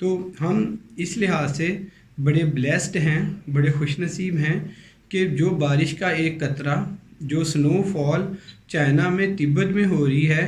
تو ہم اس لحاظ سے بڑے بلیسڈ ہیں، بڑے خوش نصیب ہیں کہ جو بارش کا ایک قطرہ جو سنو فال چائنا میں تبت میں ہو رہی ہے،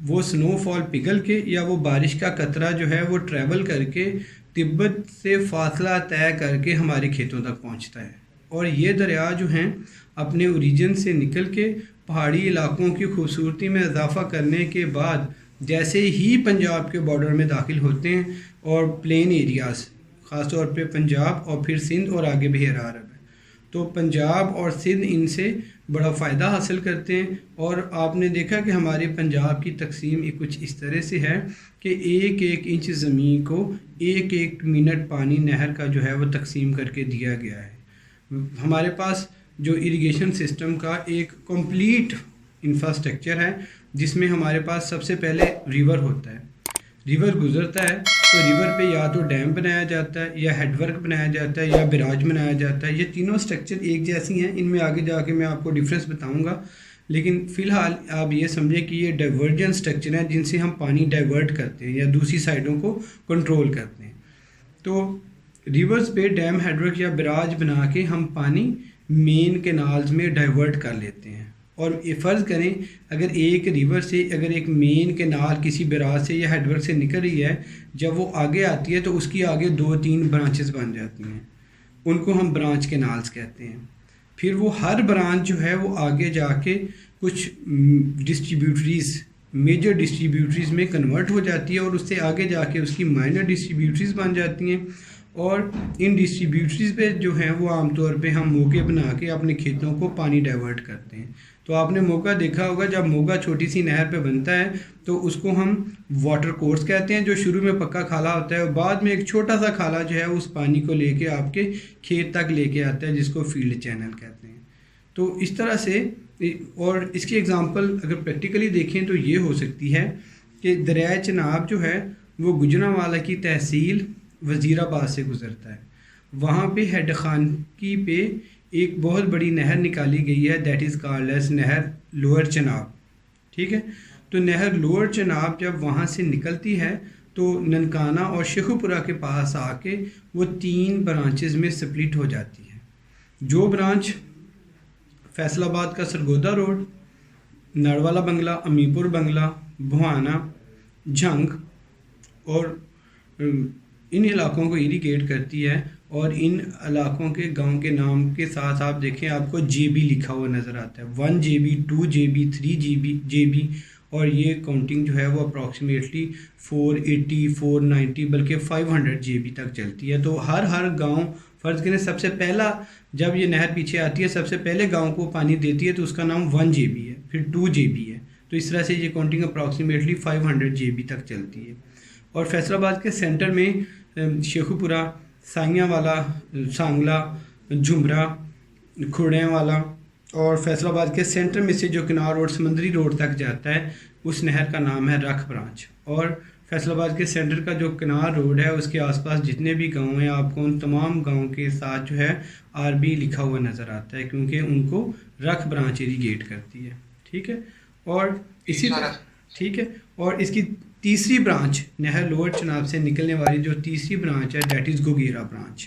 وہ سنو فال پگھل کے یا وہ بارش کا قطرہ جو ہے وہ ٹریول کر کے تبت سے فاصلہ طے کر کے ہمارے کھیتوں تک پہنچتا ہے۔ اور یہ دریا جو ہیں اپنے اوریجن سے نکل کے پہاڑی علاقوں کی خوبصورتی میں اضافہ کرنے کے بعد جیسے ہی پنجاب کے بارڈر میں داخل ہوتے ہیں اور پلین ایریاز خاص طور پہ پنجاب اور پھر سندھ اور آگے بحیرہ عرب ہے، تو پنجاب اور سندھ ان سے بڑا فائدہ حاصل کرتے ہیں۔ اور آپ نے دیکھا کہ ہمارے پنجاب کی تقسیم کچھ اس طرح سے ہے کہ ایک ایک انچ زمین کو ایک ایک منٹ پانی نہر کا جو ہے وہ تقسیم کر کے دیا گیا ہے۔ ہمارے پاس جو اریگیشن سسٹم کا ایک کمپلیٹ انفراسٹرکچر ہے، جس میں ہمارے پاس سب سے پہلے ریور ہوتا ہے، ریور گزرتا ہے تو ریور پہ یا تو ڈیم بنایا جاتا ہے یا ہیڈ ورک بنایا جاتا ہے یا براج بنایا جاتا ہے۔ یہ تینوں سٹرکچر ایک جیسی ہیں، ان میں آگے جا کے میں آپ کو ڈفرینس بتاؤں گا، لیکن فی الحال آپ یہ سمجھیں کہ یہ ڈائیورجن سٹرکچر ہیں جن سے ہم پانی ڈائیورٹ کرتے ہیں یا دوسری سائڈوں کو کنٹرول کرتے ہیں۔ تو ریورز پہ ڈیم ہیڈ ورک یا براج بنا کے ہم پانی مین کینالز میں ڈائیورٹ کر لیتے ہیں۔ اور فرض کریں اگر ایک ریور سے اگر ایک مین کینال کسی براج سے یا ہیڈ ورک سے نکل رہی ہے، جب وہ آگے آتی ہے تو اس کی آگے 2-3 برانچز بن جاتی ہیں، ان کو ہم برانچ کینالز کہتے ہیں۔ پھر وہ ہر برانچ جو ہے وہ آگے جا کے کچھ ڈسٹریبیوٹریز میجر ڈسٹریبیوٹریز میں کنورٹ ہو جاتی ہے اور اس سے آگے جا کے اس کی مائنر ڈسٹریبیوٹریز بن جاتی ہیں۔ اور ان ڈسٹریبیوٹریز پہ جو ہیں وہ عام طور پہ ہم موقع بنا کے اپنے کھیتوں کو پانی ڈائیورٹ کرتے ہیں۔ تو آپ نے موقع دیکھا ہوگا جب موقع چھوٹی سی نہر پہ بنتا ہے تو اس کو ہم واٹر کورس کہتے ہیں، جو شروع میں پکا کھالا ہوتا ہے اور بعد میں ایک چھوٹا سا کھالا جو ہے اس پانی کو لے کے آپ کے کھیت تک لے کے آتا ہے، جس کو فیلڈ چینل کہتے ہیں۔ تو اس طرح سے، اور اس کی اگزامپل اگر پریکٹیکلی دیکھیں تو یہ ہو سکتی ہے کہ دریائے چناب جو ہے وہ گوجرانوالہ کی تحصیل وزیر آباد سے گزرتا ہے، وہاں پہ ہیڈ خانکی پہ ایک بہت بڑی نہر نکالی گئی ہے، دیٹ از کالڈ ایز نہر لوئر چناب، ٹھیک ہے۔ تو نہر لوئر چناب جب وہاں سے نکلتی ہے تو ننکانہ اور شیخو پورہ کے پاس آ کے وہ 3 برانچز میں سپلٹ ہو جاتی ہے۔ جو برانچ فیصل آباد کا سرگودا روڈ، نڑوالا بنگلہ، امی پور بنگلہ، بھوانا، جھنگ اور ان علاقوں کو ایریگیٹ کرتی ہے، اور ان علاقوں کے گاؤں کے نام کے ساتھ آپ دیکھیں آپ کو جے بی لکھا ہوا نظر آتا ہے، 1 GB 2 GB 3 GB، اور یہ کاؤنٹنگ جو ہے وہ اپروکسیمیٹلی 480 490 بلکہ 500 GB تک چلتی ہے۔ تو ہر گاؤں فرض کریں سب سے پہلا جب یہ نہر پیچھے آتی ہے سب سے پہلے گاؤں کو پانی دیتی ہے تو اس کا نام 1 GB ہے، پھر 2 GB ہے، تو اس طرح سے یہ کاؤنٹنگ اپروکسیمیٹلی 500 GB تک چلتی ہے۔ اور فیصل آباد کے سینٹر میں شیخو پورہ، سائیاں والا، سانگلہ، جھمرا، کھوڑیاں والا، اور فیصل آباد کے سینٹر میں سے جو کنار روڈ سمندری روڈ تک جاتا ہے اس نہر کا نام ہے رکھ برانچ۔ اور فیصل آباد کے سینٹر کا جو کنار روڈ ہے اس کے آس پاس جتنے بھی گاؤں ہیں آپ کو ان تمام گاؤں کے ساتھ جو ہے RB لکھا ہوا نظر آتا ہے، کیونکہ ان کو رکھ برانچ ایریگیٹ کرتی ہے، ٹھیک ہے۔ اور اسی طرح ٹھیک ہے، اور اس کی تیسری برانچ نہر لوئر چناب سے نکلنے والی جو تیسری برانچ ہے دیٹ از گوگیرا برانچ،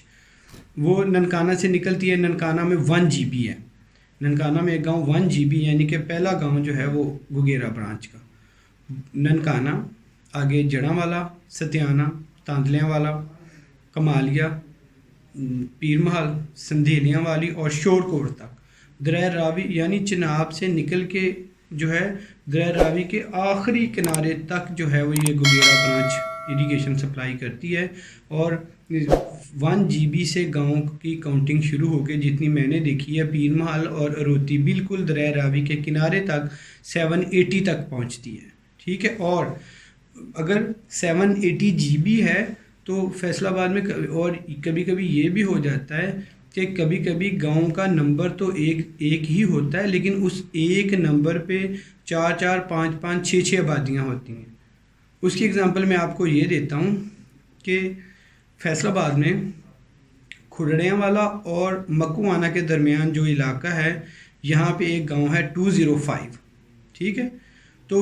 وہ ننکانہ سے نکلتی ہے۔ ننکانہ میں 1 GB ہے، ننکانہ میں ایک گاؤں 1 GB یعنی کہ پہلا گاؤں جو ہے وہ گوگیرا برانچ کا۔ ننکانہ، آگے جڑاں والا، ستیانہ، تاندلیاں والا، کمالیہ، پیر محل، سندھیلیاں والی اور شور کوٹ تک دریا راوی یعنی چناب سے نکل کے جو ہے دریا راوی کے آخری کنارے تک جو ہے وہ یہ گوگیرا برانچ ایریگیشن سپلائی کرتی ہے۔ اور 1 GB سے گاؤں کی کاؤنٹنگ شروع ہو کے جتنی میں نے دیکھی ہے پیر محل اور اروتی بالکل دریا راوی کے کنارے تک 780 تک پہنچتی ہے، ٹھیک ہے۔ اور اگر 780 GB ہے تو فیصل آباد میں، اور کبھی کبھی یہ بھی ہو جاتا ہے کہ کبھی کبھی گاؤں کا نمبر تو ایک ہی ہوتا ہے لیکن اس ایک نمبر پہ 4 5 6 آبادیاں ہوتی ہیں۔ اس کی اگزامپل میں آپ کو یہ دیتا ہوں کہ فیصل آباد میں کھرڑیاں والا اور مکوانہ کے درمیان جو علاقہ ہے یہاں پہ ایک گاؤں ہے 205، ٹھیک ہے۔ تو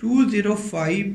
205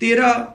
13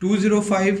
205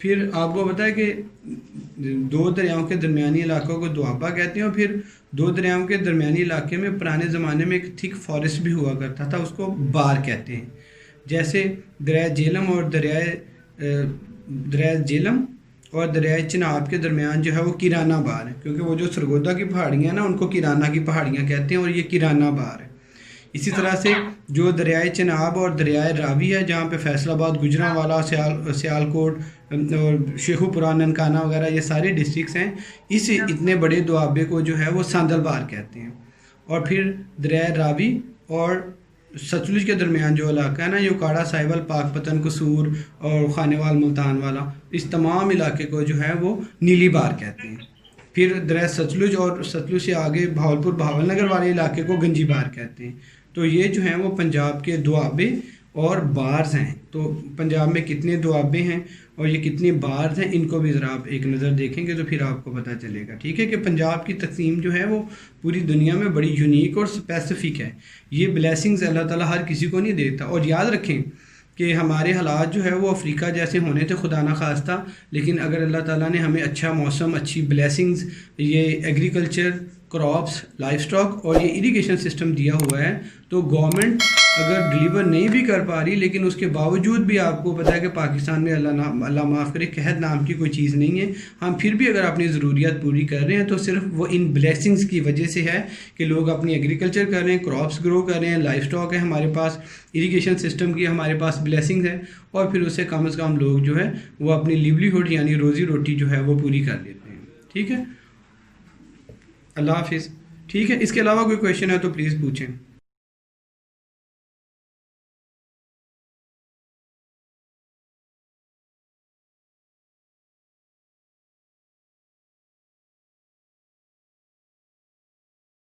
پھر آپ کو پتہ ہے کہ 2 دریاؤں کے درمیانی علاقوں کو دوابہ کہتے ہیں، اور پھر 2 دریاؤں کے درمیانی علاقے میں پرانے زمانے میں ایک تھک فارسٹ بھی ہوا کرتا تھا، اس کو بار کہتے ہیں. جیسے دریائے جیلم اور دریائے جیلم اور دریائے چناب کے درمیان جو ہے وہ کرانہ بار ہے، کیونکہ وہ جو سرگودا کی پہاڑیاں ہیں نا ان کو کرانہ کی پہاڑیاں کہتے ہیں، اور یہ کرانہ بار ہے. اسی طرح سے جو دریائے چناب اور دریائے راوی ہے، جہاں پہ فیصل آباد، گجرانوالا، سیالکوٹ اور شیخو پورہ، ننکانہ وغیرہ یہ سارے ڈسٹرکس ہیں، اس اتنے بڑے دوابے کو جو ہے وہ ساندل بار کہتے ہیں. اور پھر دریائے راوی اور ستلج کے درمیان جو علاقہ ہے نا، یہ اکاڑا، ساحبل، پاک پتن، قصور اور خانیوال، ملتان والا، اس تمام علاقے کو جو ہے وہ نیلی بار کہتے ہیں. پھر دریائے ستلج اور ستلج سے آگے بھاولپور، بھاول نگر والے علاقے کو گنجی بار کہتے ہیں. تو یہ جو ہیں وہ پنجاب کے دوابے اور بارز ہیں. تو پنجاب میں کتنے دوابے ہیں اور یہ کتنے بارز ہیں، ان کو بھی ذرا آپ ایک نظر دیکھیں گے تو پھر آپ کو پتہ چلے گا. ٹھیک ہے کہ پنجاب کی تقسیم جو ہے وہ پوری دنیا میں بڑی یونیک اور اسپیسیفک ہے. یہ بلیسنگز اللہ تعالیٰ ہر کسی کو نہیں دیتا. اور یاد رکھیں کہ ہمارے حالات جو ہے وہ افریقہ جیسے ہونے تھے خدا نہ خواستہ، لیکن اگر اللہ تعالیٰ نے ہمیں اچھا موسم، اچھی بلیسنگز، یہ ایگریکلچر، کراپس، لائف سٹاک اور یہ اریگیشن سسٹم دیا ہوا ہے، تو گورنمنٹ اگر ڈلیور نہیں بھی کر پا رہی، لیکن اس کے باوجود بھی آپ کو پتہ ہے کہ پاکستان میں اللہ معاف کرے قحط نام کی کوئی چیز نہیں ہے. ہم پھر بھی اگر اپنی ضروریات پوری کر رہے ہیں تو صرف وہ ان بلیسنگز کی وجہ سے ہے کہ لوگ اپنی ایگریکلچر کر رہے ہیں، کراپس گرو کر رہے ہیں، لائف سٹاک ہے ہمارے پاس، اریگیشن سسٹم کی ہمارے پاس بلیسنگز ہے، اور پھر اس سے کم از کم لوگ جو ہے وہ اپنی لیولیہڈ یعنی روزی روٹی جو ہے وہ پوری کر لیتے ہیں. ٹھیک ہے، اللہ حافظ. ٹھیک ہے، اس کے علاوہ کوئی کویشچن ہے تو پلیز پوچھیں.